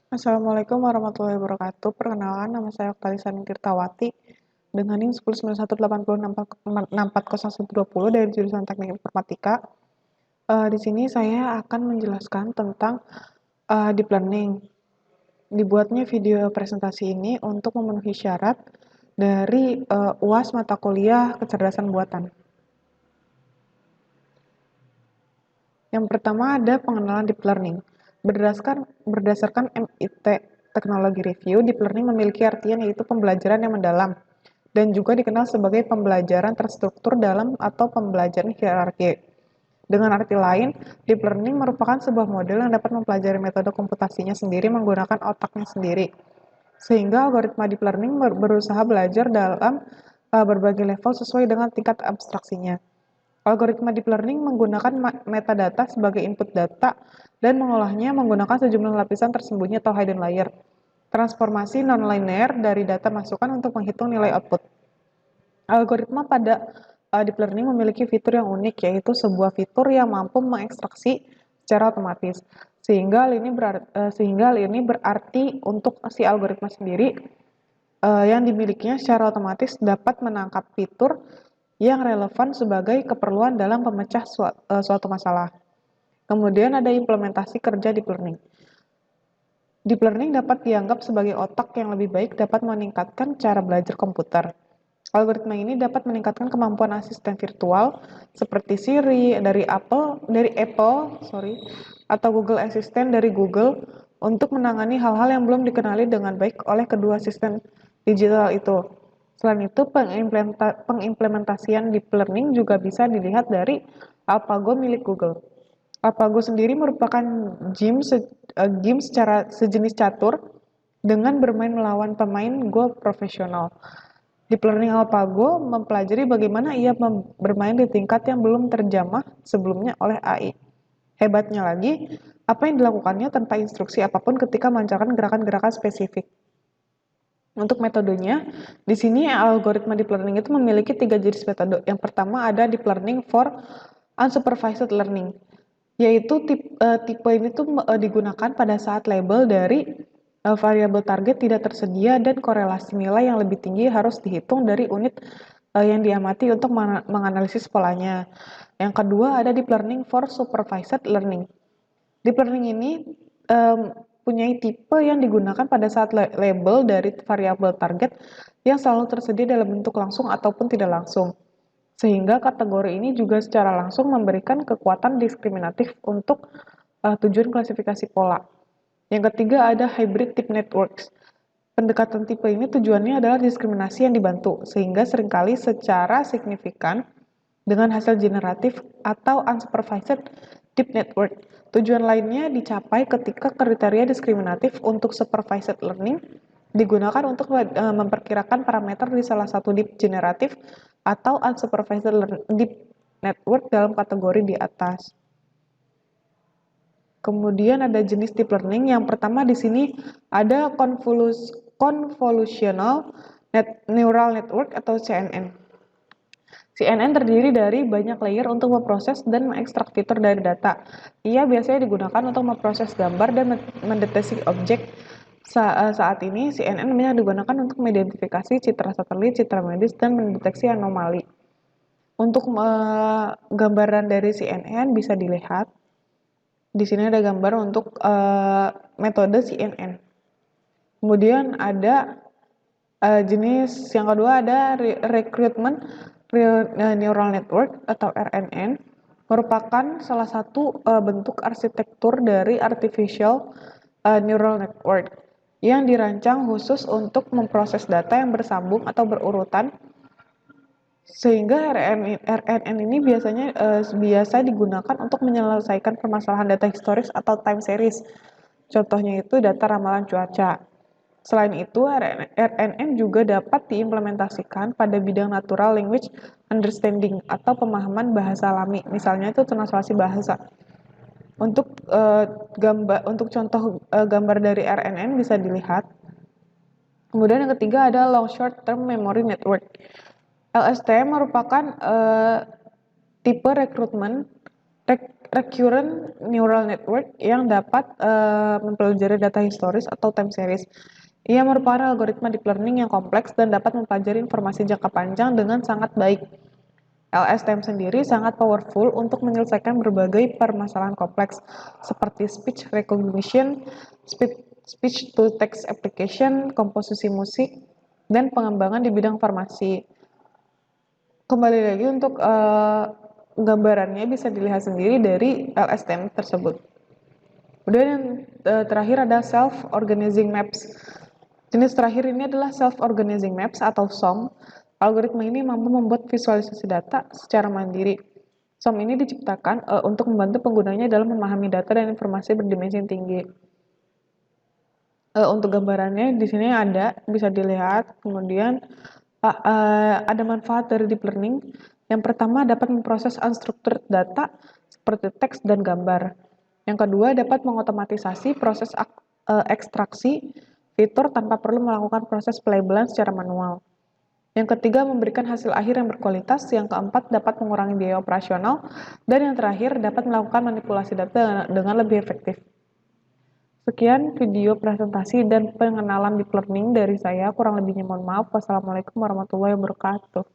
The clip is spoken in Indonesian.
Assalamualaikum warahmatullahi wabarakatuh. Perkenalkan, nama saya Oktalisani Tirtawati dengan NIM 10918064020 dari jurusan Teknik Informatika. Di sini saya akan menjelaskan tentang deep learning. Dibuatnya video presentasi ini untuk memenuhi syarat dari UAS mata kuliah kecerdasan buatan. Yang pertama ada pengenalan deep learning. Berdasarkan MIT Technology Review, deep learning memiliki artian yaitu pembelajaran yang mendalam dan juga dikenal sebagai pembelajaran terstruktur dalam atau pembelajaran hierarki. Dengan arti lain, deep learning merupakan sebuah model yang dapat mempelajari metode komputasinya sendiri menggunakan otaknya sendiri. Sehingga algoritma deep learning berusaha belajar dalam berbagai level sesuai dengan tingkat abstraksinya. Algoritma deep learning menggunakan metadata sebagai input data dan mengolahnya menggunakan sejumlah lapisan tersembunyi atau hidden layer. Transformasi non-linear dari data masukan untuk menghitung nilai output. Algoritma pada deep learning memiliki fitur yang unik, yaitu sebuah fitur yang mampu mengekstraksi secara otomatis. Sehingga hal ini berarti untuk si algoritma sendiri yang dimilikinya secara otomatis dapat menangkap fitur yang relevan sebagai keperluan dalam pemecah suatu masalah. Kemudian ada implementasi kerja deep learning. Deep learning dapat dianggap sebagai otak yang lebih baik dapat meningkatkan cara belajar komputer. Algoritma ini dapat meningkatkan kemampuan asisten virtual seperti Siri dari Apple, atau Google Assistant dari Google untuk menangani hal-hal yang belum dikenali dengan baik oleh kedua asisten digital itu. Selain itu, pengimplementasian deep learning juga bisa dilihat dari AlphaGo milik Google. AlphaGo sendiri merupakan game secara sejenis catur dengan bermain melawan pemain Go profesional. Deep learning AlphaGo mempelajari bagaimana ia bermain di tingkat yang belum terjamah sebelumnya oleh AI. Hebatnya lagi, apa yang dilakukannya tanpa instruksi apapun ketika melancarkan gerakan-gerakan spesifik. Untuk metodenya, di sini algoritma deep learning itu memiliki 3 jenis metode. Yang pertama ada deep learning for unsupervised learning, yaitu tipe ini tuh digunakan pada saat label dari variabel target tidak tersedia dan korelasi nilai yang lebih tinggi harus dihitung dari unit yang diamati untuk menganalisis polanya. Yang kedua ada deep learning for supervised learning. Deep learning ini punya tipe yang digunakan pada saat label dari variabel target yang selalu tersedia dalam bentuk langsung ataupun tidak langsung. Sehingga kategori ini juga secara langsung memberikan kekuatan diskriminatif untuk tujuan klasifikasi pola. Yang ketiga ada hybrid deep networks. Pendekatan tipe ini tujuannya adalah diskriminasi yang dibantu, sehingga seringkali secara signifikan dengan hasil generatif atau unsupervised deep network. Tujuan lainnya dicapai ketika kriteria diskriminatif untuk supervised learning digunakan untuk memperkirakan parameter di salah satu deep generatif atau unsupervised deep network dalam kategori di atas. Kemudian ada jenis deep learning. Yang pertama di sini ada convolutional neural network atau CNN. CNN terdiri dari banyak layer untuk memproses dan mengekstrak fitur dari data. Ia biasanya digunakan untuk memproses gambar dan mendeteksi objek. Saat ini, CNN banyak digunakan untuk mengidentifikasi citra satelit, citra medis, dan mendeteksi anomali. Untuk gambaran dari CNN bisa dilihat. Di sini ada gambar untuk metode CNN. Kemudian ada jenis yang kedua ada recruitment neural network atau RNN, merupakan salah satu bentuk arsitektur dari artificial neural network yang dirancang khusus untuk memproses data yang bersambung atau berurutan, sehingga RNN ini biasa digunakan untuk menyelesaikan permasalahan data historis atau time series. Contohnya itu data ramalan cuaca. Selain itu, RNN juga dapat diimplementasikan pada bidang natural language understanding atau pemahaman bahasa alami. Misalnya itu translasi bahasa. Untuk contoh gambar dari RNN bisa dilihat. Kemudian yang ketiga ada long short term memory network. LSTM merupakan tipe recurrent neural network yang dapat mempelajari data historis atau time series. Ia merupakan algoritma deep learning yang kompleks dan dapat mempelajari informasi jangka panjang dengan sangat baik. LSTM sendiri sangat powerful untuk menyelesaikan berbagai permasalahan kompleks seperti speech recognition, speech to text application, komposisi musik, dan pengembangan di bidang farmasi. Kembali lagi untuk gambarannya bisa dilihat sendiri dari LSTM tersebut. Kemudian yang terakhir ada self-organizing maps. Jenis terakhir ini adalah self-organizing maps atau SOM. Algoritma ini mampu membuat visualisasi data secara mandiri. SOM ini diciptakan untuk membantu penggunanya dalam memahami data dan informasi berdimensi tinggi. Untuk gambarannya di sini ada, bisa dilihat. Kemudian ada manfaat dari deep learning. Yang pertama dapat memproses unstructured data seperti teks dan gambar. Yang kedua dapat mengotomatisasi proses ekstraksi fitur tanpa perlu melakukan proses pelabelan secara manual. Yang ketiga memberikan hasil akhir yang berkualitas. Yang keempat dapat mengurangi biaya operasional. Dan yang terakhir dapat melakukan manipulasi data dengan lebih efektif. Sekian video presentasi dan pengenalan deep learning dari saya. Kurang lebihnya mohon maaf. Wassalamualaikum warahmatullahi wabarakatuh.